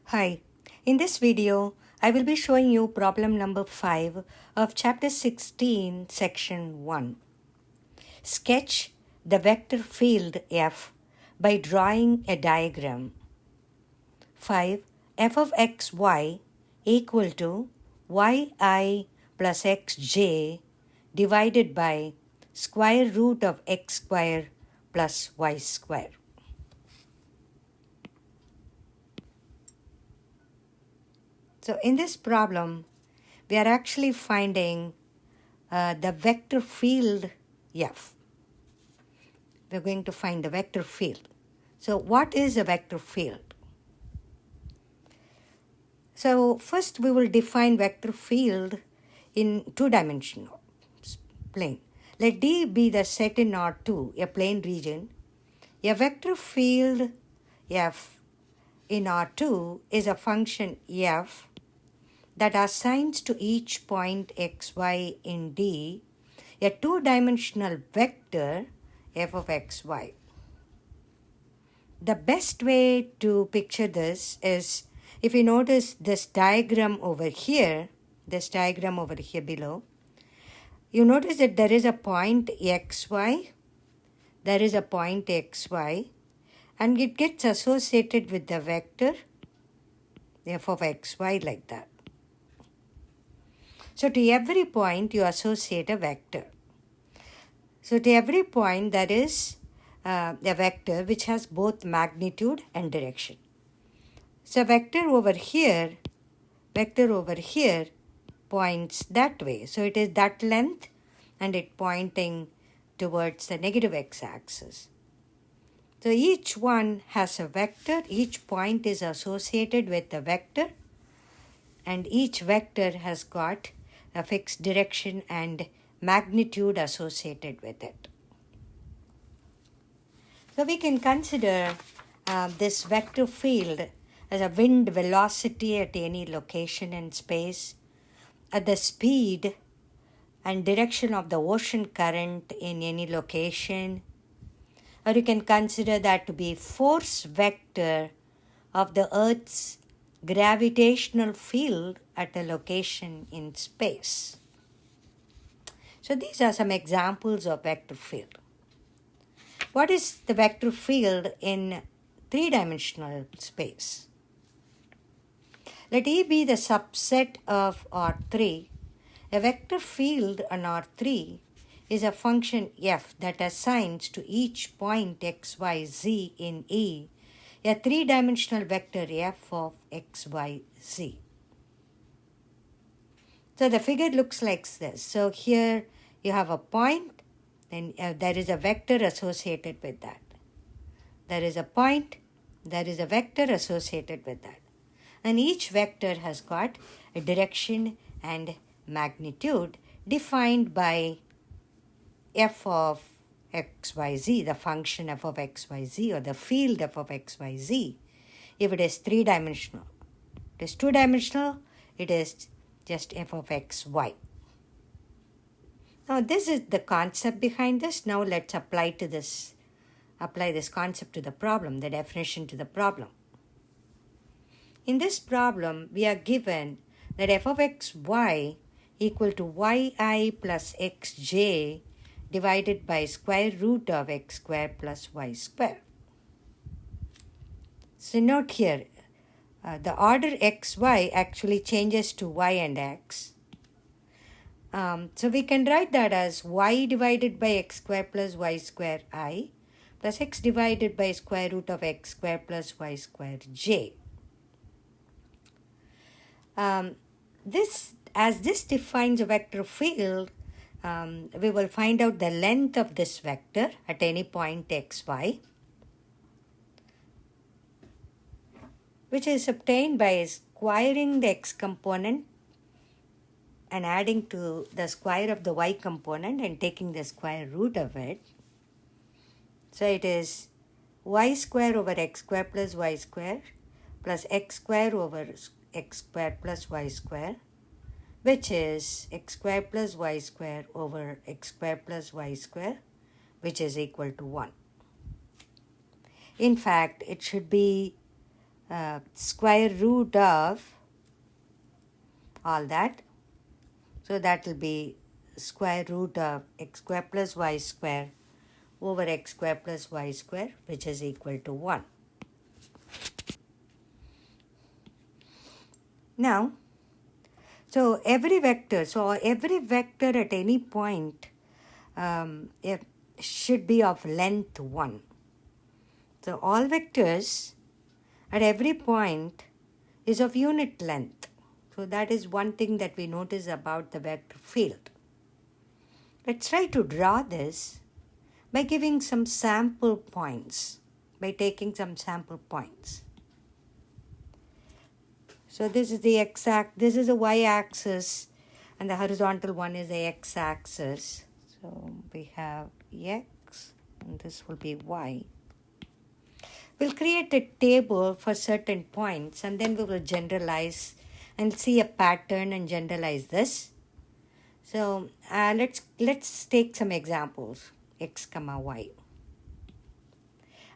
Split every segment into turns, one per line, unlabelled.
Hi, in this video, I will be showing you problem number 5 of chapter 16, section 1. Sketch the vector field f by drawing a diagram. 5. F of xy equal to yi plus xj divided by square root of x square plus y square. So in this problem, we are actually finding the vector field f. We're going to find the vector field. So what is a vector field? So first we will define vector field in two-dimensional plane. Let D be the set in R2, a plane region. A vector field f in R2 is a function f that assigns to each point xy in D a two-dimensional vector f of xy. The best way to picture this is if you notice this diagram over here below, you notice that there is a point xy, and it gets associated with the vector f of xy like that. So to every point you associate a vector. So to every point there is a vector which has both magnitude and direction. So vector over here points that way. So it is that length and it pointing towards the negative x-axis. So each one has a vector, each point is associated with a vector, and each vector has got a fixed direction and magnitude associated with it. So we can consider this vector field as a wind velocity at any location in space, at the speed and direction of the ocean current in any location, or you can consider that to be force vector of the Earth's gravitational field at a location in space. So these are some examples of vector field. What is the vector field in three-dimensional space? Let E be the subset of R3. A vector field on R3 is a function f that assigns to each point x, y, z in E a three-dimensional vector f of x, y, z. So the figure looks like this. So here you have a point, then there is a vector associated with that. There is a point, there is a vector associated with that. And each vector has got a direction and magnitude defined by f of xyz, the function f of xyz, or the field f of xyz, if it is three-dimensional. It is two-dimensional, it is just f of xy. Now this is the concept behind this. Now let's apply this concept to the problem, the definition to the problem. In this problem, we are given that f of xy equal to yi plus xj divided by square root of x square plus y square. So note here, the order xy actually changes to y and x. So we can write that as y divided by x square plus y square I plus x divided by square root of x square plus y square j. As this defines a vector field, we will find out the length of this vector at any point xy, which is obtained by squaring the x component and adding to the square of the y component and taking the square root of it. So it is y square over x square plus y square plus x square over x square plus y square, which is x square plus y square over x square plus y square, which is equal to 1. In fact, it should be square root of all that. So that will be square root of x square plus y square over x square plus y square, which is equal to 1. Now, so every vector at any point it should be of length 1. So all vectors at every point is of unit length. So that is one thing that we notice about the vector field. Let's try to draw this by giving some sample points, by taking some sample points. So this is the this is the y-axis, and the horizontal one is the x-axis. So we have x, and this will be y. We'll create a table for certain points, and then we will generalize and see a pattern and generalize this. So let's take some examples, x comma y.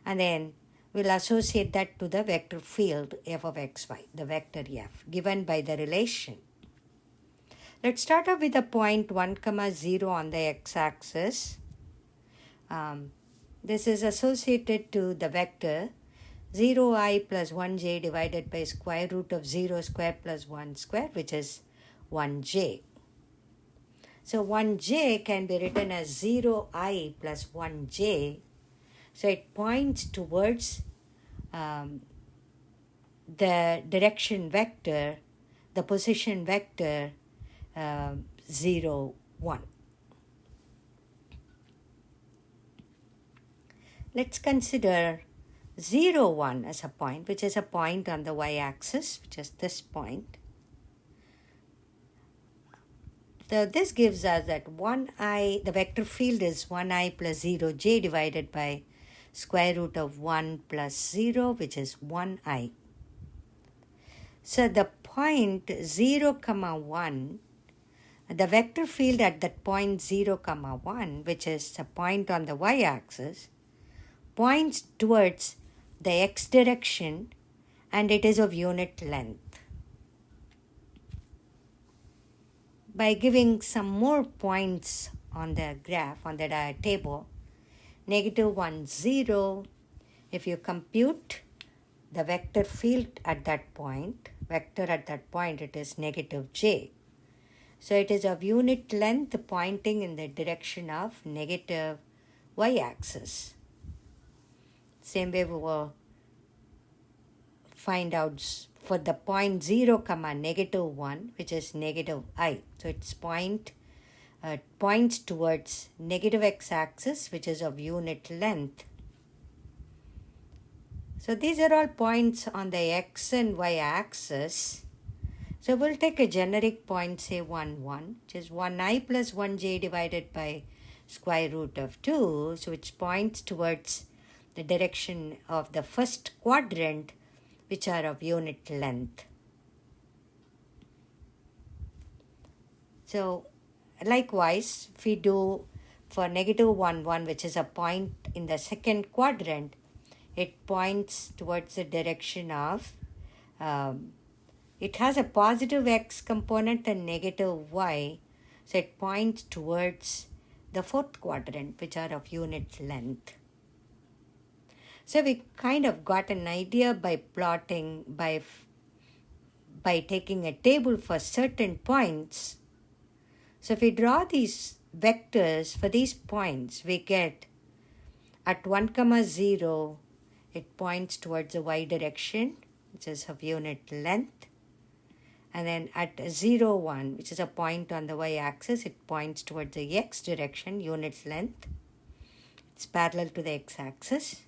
And then we'll associate that to the vector field f of xy, the vector f, given by the relation. Let's start off with a point 1, 0 on the x-axis. This is associated to the vector 0i plus 1j divided by square root of 0 square plus 1 square, which is 1j. So 1j can be written as 0i plus 1j. So it points towards the direction vector, the position vector 0, 1. Let's consider 0, 1 as a point, which is a point on the y-axis, which is this point. So this gives us that 1i, the vector field is 1i plus 0j divided by square root of 1 plus 0, which is 1i. So the point 0, 1, the vector field at that point 0, 1, which is a point on the y-axis, points towards the x direction, and it is of unit length. By giving some more points on the graph, on the table, negative 1, 0, if you compute the vector field at that point, it is negative j. So it is of unit length pointing in the direction of negative y-axis. Same way we will find out for the point 0, negative 1, which is negative I. So its points towards negative x-axis, which is of unit length. So these are all points on the x and y-axis. So we'll take a generic point, say 1, 1, which is 1i plus 1j divided by square root of 2, so which points towards the direction of the first quadrant, which are of unit length. So likewise, if we do for negative 1, 1, which is a point in the second quadrant, it points towards the direction of, it has a positive x component and negative y, so it points towards the fourth quadrant, which are of unit length. So we kind of got an idea by plotting, by taking a table for certain points. So if we draw these vectors for these points, we get at 1, 0, it points towards the y direction, which is of unit length. And then at 0, 1, which is a point on the y-axis, it points towards the x direction, unit length. It's parallel to the x-axis.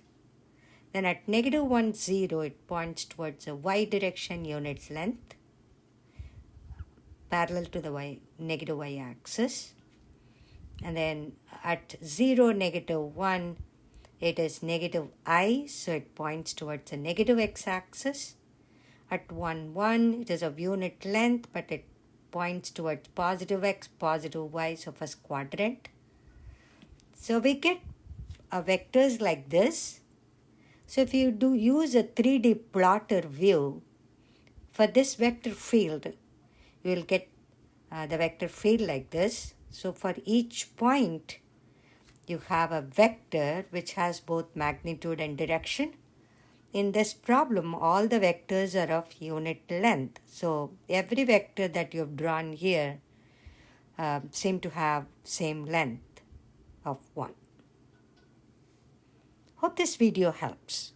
Then at negative 1, 0, it points towards the y direction, unit length, parallel to the negative y-axis. And then at 0, negative 1, it is negative I, so it points towards the negative x-axis. At 1, 1, it is of unit length, but it points towards positive x, positive y, so first quadrant. So we get vectors like this. So if you do use a 3D plotter view, for this vector field, you will get the vector field like this. So for each point, you have a vector which has both magnitude and direction. In this problem, all the vectors are of unit length. So every vector that you've drawn here seem to have same length of 1. Hope this video helps.